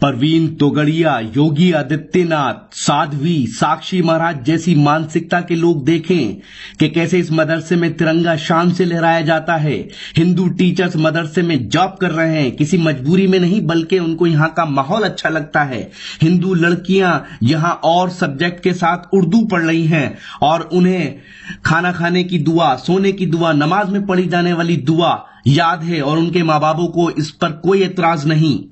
परवीन तोगड़िया, योगी आदित्यनाथ, साध्वी, साक्षी महाराज जैसी मानसिकता के लोग देखें कि कैसे इस मदरसे में तिरंगा शान से लहराया जाता है। हिंदू टीचर्स मदरसे में जॉब कर रहे हैं, किसी मजबूरी में नहीं बल्कि उनको यहाँ का माहौल अच्छा लगता है। हिंदू लड़कियां यहाँ और सब्जेक्ट के साथ उर्दू पढ़ रही हैं और उन्हें खाना खाने की दुआ, सोने की दुआ, नमाज में पढ़ी जाने वाली दुआ याद है और उनके माँ बापों को इस पर कोई एतराज नहीं।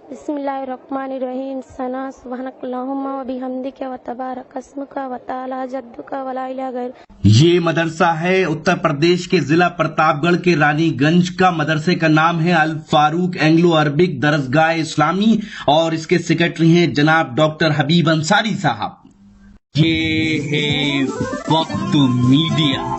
बिस्मिल्लाहिर्रहमानिर्रहीम। सना सुब्हानकल्लाहुम्मा व बिहम्दिका व तबारक अस्मुका व तआला जद्दुका व ला इलाहा गैर। ये मदरसा है उत्तर प्रदेश के जिला प्रतापगढ़ के रानीगंज का। मदरसे का नाम है अल फारूक एंग्लो अरबिक दरसगाह इस्लामी और इसके सेक्रेटरी हैं जनाब डॉक्टर हबीब अंसारी साहब। ये है वक्त मीडिया।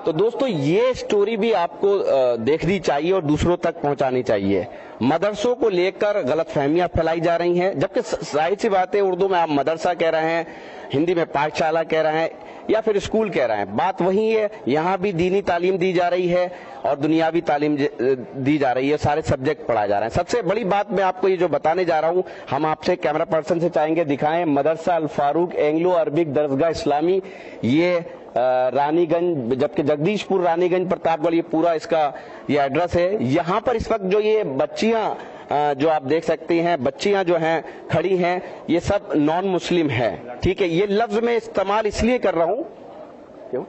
तो दोस्तों, ये स्टोरी भी आपको देखनी चाहिए और दूसरों तक पहुंचानी चाहिए। मदरसों को लेकर गलतफहमियां फैलाई जा रही हैं, जबकि जाहिर सी बात है उर्दू में आप मदरसा कह रहे हैं, हिंदी में पाठशाला कह रहे हैं या फिर स्कूल कह रहे हैं, बात वही है। यहाँ भी दीनी तालीम दी जा रही है और दुनियावी तालीम दी जा रही है, सारे सब्जेक्ट पढ़ाए जा रहे हैं। सबसे बड़ी बात मैं आपको ये जो बताने जा रहा हूँ, हम आपसे कैमरा पर्सन से चाहेंगे दिखाएं मदरसा अल फारूक एंग्लो अरबिक दरसगाह इस्लामी। ये रानीगंज, जबकि जगदीशपुर रानीगंज प्रतापगढ़ ये पूरा इसका ये एड्रेस है। यहाँ पर इस वक्त जो ये बच्चियां जो आप देख सकती हैं, बच्चियां जो हैं खड़ी हैं, ये सब नॉन मुस्लिम हैं। ठीक है, ये लफ्ज मैं इस्तेमाल इसलिए कर रहा हूं, क्यों?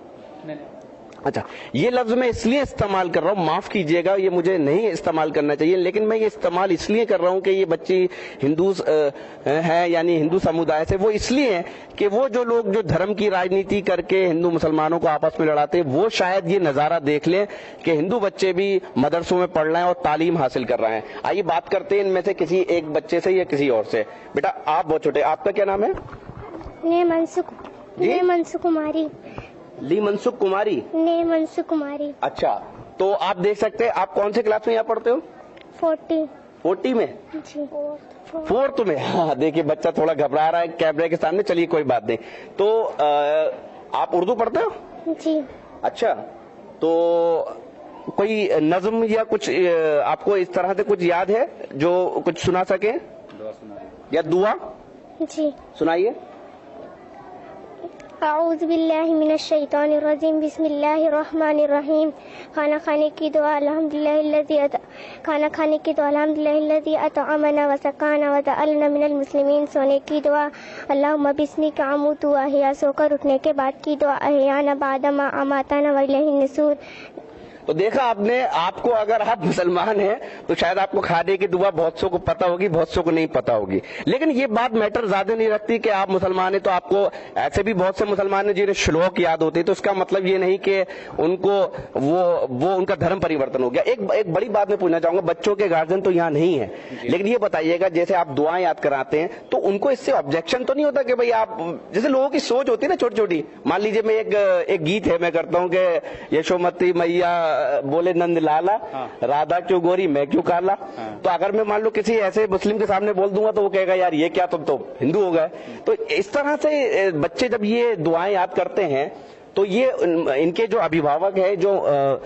अच्छा, ये लफ्ज मैं इसलिए इस्तेमाल कर रहा हूँ, माफ कीजिएगा, ये मुझे नहीं इस्तेमाल करना चाहिए, लेकिन मैं ये इस्तेमाल इसलिए कर रहा हूँ कि ये बच्ची हिंदू है, यानी हिंदू समुदाय से। वो इसलिए है कि वो जो लोग जो धर्म की राजनीति करके हिंदू मुसलमानों को आपस में लड़ाते हैं, वो शायद ये नजारा देख लें कि हिंदू बच्चे भी मदरसों में पढ़ रहे हैं और तालीम हासिल कर रहे हैं। आइए बात करते हैं इनमें से किसी एक बच्चे से या किसी और से। बेटा, आप बहुत छोटे, आपका क्या नाम है? मनसुख कुमारी। ली मनसुख कुमारी। ने मनसुख कुमारी। अच्छा, तो आप देख सकते हैं, आप कौन से क्लास में यहाँ पढ़ते हो? 40 में जी। 4th में। हाँ, देखिए बच्चा थोड़ा घबरा रहा है कैमरे के सामने, चलिए कोई बात नहीं। तो आप उर्दू पढ़ते हो? जी। अच्छा, तो कोई नज्म या कुछ आपको इस तरह से कुछ याद है जो कुछ सुना सके? या दुआ जी सुनाइए। अऊज़ु बिल्लाहि मिनश शैतानिर रजीम, बिस्मिल्लाहिर रहमानिर रहीम। खाना खाने की दुआ अल्हम्दुलिल्लाहिल्लज़ी अतअमना व सकाना व जअलना मिनल मुस्लिमीन। सोने की दुआ अल्लाहुम्मा बिस्मिका अमूतु व अहया। सोकर उठने के बाद की दुआ अहयाना बादमा अमाताना व इलैहिन नुशूर। तो देखा आपने, आपको अगर आप मुसलमान हैं तो शायद आपको खाने की दुआ बहुत सौ को पता होगी, बहुत सौ को नहीं पता होगी, लेकिन ये बात मैटर ज्यादा नहीं रखती कि आप मुसलमान हैं तो आपको। ऐसे भी बहुत से मुसलमान हैं जिन्हें श्लोक याद होते हैं, तो इसका मतलब ये नहीं कि उनको वो उनका धर्म परिवर्तन हो गया। एक बड़ी बात मैं पूछना चाहूंगा, बच्चों के गार्जियन तो यहाँ नहीं है, लेकिन ये बताइएगा जैसे आप दुआएं याद कराते हैं तो उनको इससे ऑब्जेक्शन तो नहीं होता कि भाई आप, जैसे लोगों की सोच होती है ना छोटी छोटी। मान लीजिए मैं एक गीत है मैं करता हूँ कि यशोमती मैया बोले नंद लाला, राधा क्यों गोरी मैं क्यों काला। तो अगर मैं मान लो किसी ऐसे मुस्लिम के सामने बोल दूंगा तो वो कहेगा यार ये क्या, तुम तो हिंदू हो गए। तो इस तरह से बच्चे जब ये दुआएं याद करते हैं तो ये इनके जो अभिभावक है, जो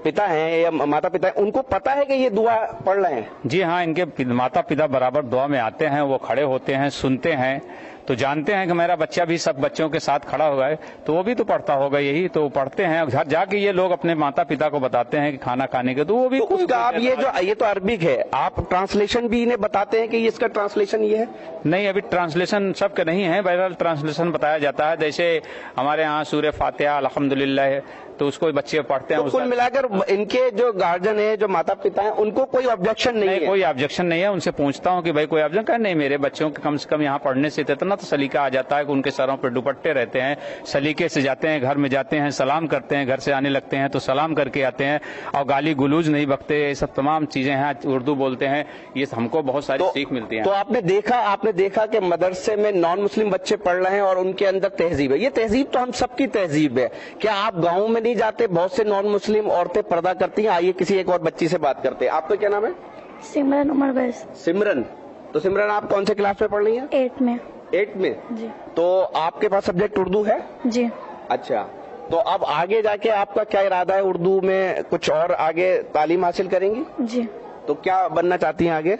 पिता हैं या माता पिता हैं, उनको पता है कि ये दुआ पढ़ रहे हैं? जी हाँ, इनके माता पिता बराबर दुआ में आते हैं, वो खड़े होते हैं, सुनते हैं, तो जानते हैं कि मेरा बच्चा भी सब बच्चों के साथ खड़ा हुआ है, तो वो भी तो पढ़ता होगा, यही तो पढ़ते हैं। घर जाके ये लोग अपने माता पिता को बताते हैं कि खाना खाने के, तो वो भी तो उसका आप ये तो अरबिक है, आप ट्रांसलेशन भी इन्हें बताते हैं कि ये इसका ट्रांसलेशन ये है? नहीं, अभी ट्रांसलेशन सबके नहीं है, बहरहाल ट्रांसलेशन बताया जाता है। जैसे हमारे यहाँ सूरह फातिहा अल्हम्दुलिल्लाह है, तो उसको बच्चे पढ़ते हैं। तो कुल मिलाकर इनके जो गार्जियन है, जो माता पिता हैं, उनको कोई ऑब्जेक्शन नहीं है? कोई ऑब्जेक्शन नहीं है। उनसे पूछता हूँ कि भाई कोई ऑब्जेक्शन नहीं, मेरे बच्चों के कम से कम यहाँ पढ़ने से इतना तो सलीका आ जाता है कि उनके सरों पर दुपट्टे रहते हैं, सलीके से जाते हैं, घर में जाते हैं, सलाम करते हैं, घर से आने लगते हैं तो सलाम करके आते हैं, और गाली गुलूज नहीं बकते, ये सब तमाम चीजें हैं, उर्दू बोलते हैं, ये हमको बहुत सारी सीख मिलती है। तो आपने देखा कि मदरसे में नॉन मुस्लिम बच्चे पढ़ रहे हैं और उनके अंदर तहजीब है। ये तहजीब तो हम सबकी तहजीब है। क्या आप गाँव में नहीं जाते, बहुत से नॉन मुस्लिम औरतें पर्दा करती हैं? आइए किसी एक और बच्ची से बात करते हैं। आपका क्या नाम है? सिमरन उमर बैस। सिमरन, तो सिमरन आप कौन से क्लास में पढ़ रही हैं? 8 में। 8 में जी। तो आपके पास सब्जेक्ट उर्दू है? जी। अच्छा, तो अब आगे जाके आपका क्या इरादा है? उर्दू में कुछ और आगे तालीम हासिल करेंगी? जी। तो क्या बनना चाहती हैं आगे?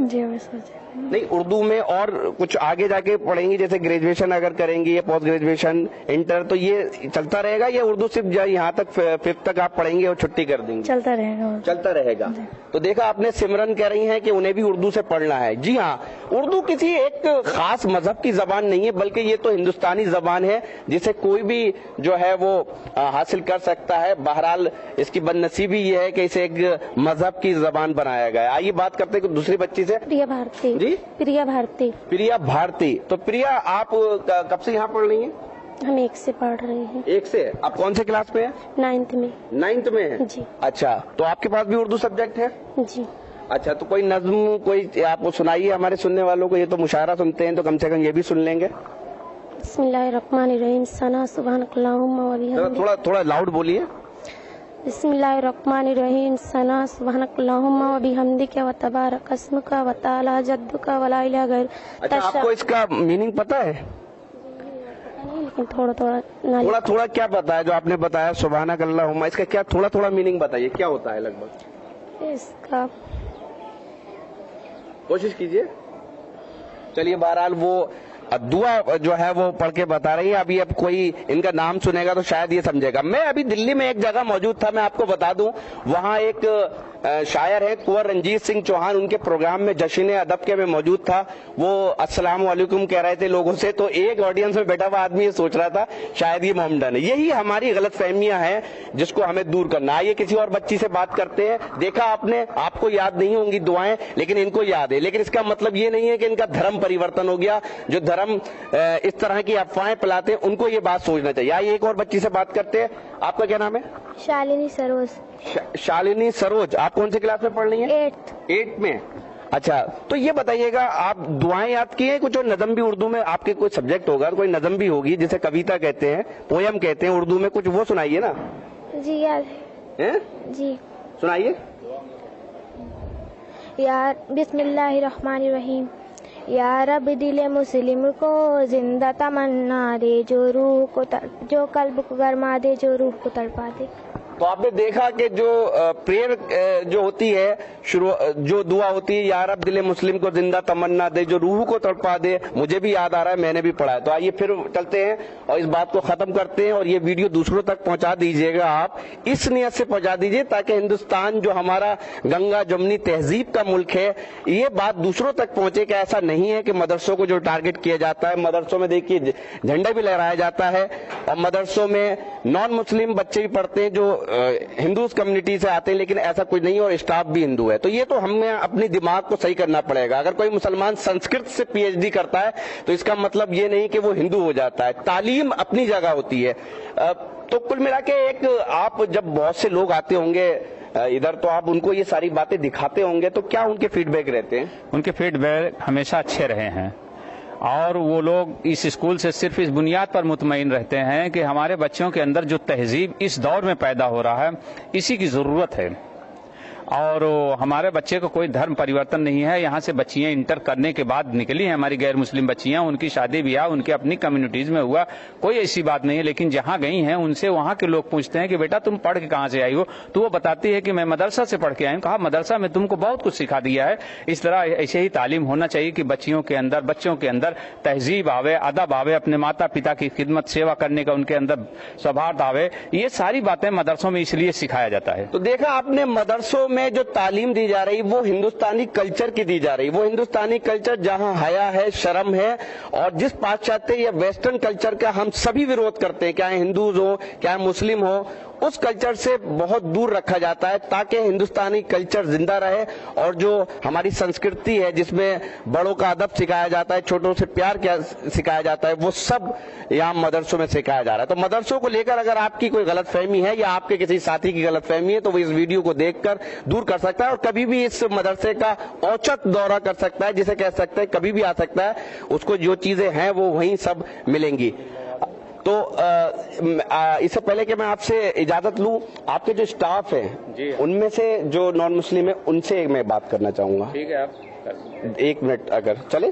जी मैं सोच नहीं, उर्दू में और कुछ आगे जाके पढ़ेंगी, जैसे ग्रेजुएशन अगर करेंगी या पोस्ट ग्रेजुएशन, इंटर, तो ये चलता रहेगा या उर्दू सिर्फ यहाँ तक 5th तक आप पढ़ेंगे और छुट्टी कर देंगी? चलता रहेगा। चलता रहेगा। तो देखा आपने, सिमरन कह रही हैं कि उन्हें भी उर्दू से पढ़ना है। जी हाँ, उर्दू किसी एक खास मजहब की जबान नहीं है, बल्कि ये तो हिंदुस्तानी जबान है जिसे कोई भी जो है वो हासिल कर सकता है। बहरहाल इसकी बदनसीबी ये है कि इसे एक मजहब की जबान बनाया गया है। आइए बात करते हैं दूसरी बच्ची से। प्रिया भारती। जी, प्रिया भारती। प्रिया भारती। तो प्रिया, आप कब से यहाँ पढ़ रही हैं? हम 1 से पढ़ रहे हैं। 1 से। आप कौन से क्लास में हैं? 9th में। 9th में है? जी। अच्छा, तो आपके पास भी उर्दू सब्जेक्ट है? जी। अच्छा, तो कोई नज्म कोई आप सुनाइए हमारे सुनने वालों को। ये तो मुशायरा सुनते हैं, तो कम से कम ये भी सुन लेंगे। बिस्मिल्लाहिर्रहमानिर्रहीम। सना सुब्हानकल्लाहुम्मा व बिहम्दिक। थोड़ा लाउड बोलिए। बिस्मिल्लाहिर्रहमानिर्रहीम। सना सुब्हानकल्लाहुम्मा व बिहम्दिक व तबारक अस्मुका व तआला जद्दुका व ला इलाहा गैरुक। अच्छा, आपको इसका मीनिंग पता है? लेकिन थोड़ा थोड़ा क्या पता है जो आपने बताया सुभानक अल्लाहुम्मा, इसका क्या थोड़ा मीनिंग बताइए, क्या होता है लगभग? इसका कोशिश कीजिए। चलिए, बहरहाल वो दुआ जो है वो पढ़ के बता रही है। अभी अब कोई इनका नाम सुनेगा तो शायद ये समझेगा। मैं अभी दिल्ली में एक जगह मौजूद था, मैं आपको बता दूं, वहां एक शायर है कुंवर रंजीत सिंह चौहान, उनके प्रोग्राम में जश्न अदब के में मौजूद था। वो अस्सलाम वालेकुम कह रहे थे लोगों से, तो एक ऑडियंस में बैठा हुआ आदमी ये सोच रहा था शायद ये मोहम्मदन है। यही हमारी गलत फहमियां हैं जिसको हमें दूर करना। आइए किसी और बच्ची से बात करते हैं। देखा आपने, आपको याद नहीं होंगी दुआएं, लेकिन इनको याद है। लेकिन इसका मतलब ये नहीं है कि इनका धर्म परिवर्तन हो गया। जो धर्म इस तरह की अफवाहें फैलाते हैं उनको ये बात सोचना चाहिए। आइए एक और बच्ची से बात करते हैं। आपका क्या नाम है? शालिनी सरोज। शालिनी सरोज। आप कौन से क्लास में पढ़ रही हैं? 8th में। अच्छा, तो ये बताइएगा, आप दुआएं याद की हैं कुछ? और नज़म भी उर्दू में आपके कोई सब्जेक्ट होगा, कोई नज़म भी होगी जिसे कविता कहते हैं, पोयम कहते हैं उर्दू में, कुछ वो सुनाइए ना। जी याद है? जी सुनाइए। यार बिस्मिल्लाहिर्रहमानिर्रहीम। या रब दिल मुस्लिम को जिंदा तमन्ना दे, जो रूह को जो कल्ब को गरमा दे, जो रूह को तड़पा दे। तो आपने देखा कि जो प्रेयर जो होती है, जो दुआ होती है, या रब दिल मुस्लिम को जिंदा तमन्ना दे, जो रूह को तड़पा दे, मुझे भी याद आ रहा है, मैंने भी पढ़ा है। तो आइए फिर चलते हैं और इस बात को खत्म करते हैं। और ये वीडियो दूसरों तक पहुंचा दीजिएगा, आप इस नियत से पहुंचा दीजिए ताकि हिंदुस्तान जो हमारा गंगा जमुनी तहजीब का मुल्क है, ये बात दूसरों तक पहुंचे कि ऐसा नहीं है कि मदरसों को जो टारगेट किया जाता है, मदरसों में देखिए झंडा भी लहराया जाता है, और मदरसों में नॉन मुस्लिम बच्चे भी पढ़ते हैं जो हिंदू कम्युनिटी से आते हैं, लेकिन ऐसा कुछ नहीं, और स्टाफ भी हिंदू है। तो ये तो हमें अपने दिमाग को सही करना पड़ेगा। अगर कोई मुसलमान संस्कृत से PhD करता है तो इसका मतलब ये नहीं कि वो हिंदू हो जाता है। तालीम अपनी जगह होती है। तो कुल मिला के एक, आप जब बहुत से लोग आते होंगे इधर, तो आप उनको ये सारी बातें दिखाते होंगे, तो क्या उनके फीडबैक रहते हैं? उनके फीडबैक हमेशा अच्छे रहे हैं, और वो लोग इस स्कूल से सिर्फ इस बुनियाद पर मुतमईन रहते हैं कि हमारे बच्चों के अंदर जो तहजीब इस दौर में पैदा हो रहा है, इसी की ज़रूरत है। और हमारे बच्चे को कोई धर्म परिवर्तन नहीं है। यहाँ से बच्चियाँ इंटर करने के बाद निकली हैं, हमारी गैर मुस्लिम बच्चियाँ, उनकी शादी ब्याह उनके अपनी कम्युनिटीज में हुआ, कोई ऐसी बात नहीं है। लेकिन जहाँ गई हैं उनसे वहाँ के लोग पूछते हैं कि बेटा तुम पढ़ के कहाँ से आई हो, तो वो बताती है कि मैं मदरसा से पढ़ के आई हूँ। कहा मदरसा में तुमको बहुत कुछ सिखा दिया है। इस तरह ऐसे ही तालीम होना चाहिए कि बच्चों के अंदर तहजीब आवे, अदब आवे, अपने माता पिता की खिदमत सेवा करने का उनके अंदर स्वभाव आवे। ये सारी बातें मदरसों में इसलिए सिखाया जाता है। तो देखा आपने, मदरसों में जो तालीम दी जा रही वो हिंदुस्तानी कल्चर की दी जा रही, वो हिंदुस्तानी कल्चर जहां हया है, शर्म है, और जिस पाश्चात्य या वेस्टर्न कल्चर का हम सभी विरोध करते हैं, चाहे हिंदूज हो चाहे मुस्लिम हो, उस कल्चर से बहुत दूर रखा जाता है ताकि हिंदुस्तानी कल्चर जिंदा रहे। और जो हमारी संस्कृति है जिसमें बड़ों का अदब सिखाया जाता है, छोटों से प्यार क्या सिखाया जाता है, वो सब यहाँ मदरसों में सिखाया जा रहा है। तो मदरसों को लेकर अगर आपकी कोई गलतफहमी है या आपके किसी साथी की गलतफहमी है तो वो इस वीडियो को देखकर दूर कर सकता है, और कभी भी इस मदरसे का औचक दौरा कर सकता है, जिसे कह सकते हैं कभी भी आ सकता है। उसको जो चीजें हैं वो वहीं सब मिलेंगी। तो इससे पहले कि मैं आपसे इजाजत लूं, आपके जो स्टाफ है उनमें से जो नॉन मुस्लिम है उनसे मैं बात करना चाहूंगा। ठीक है, आप 1 मिनट अगर चले।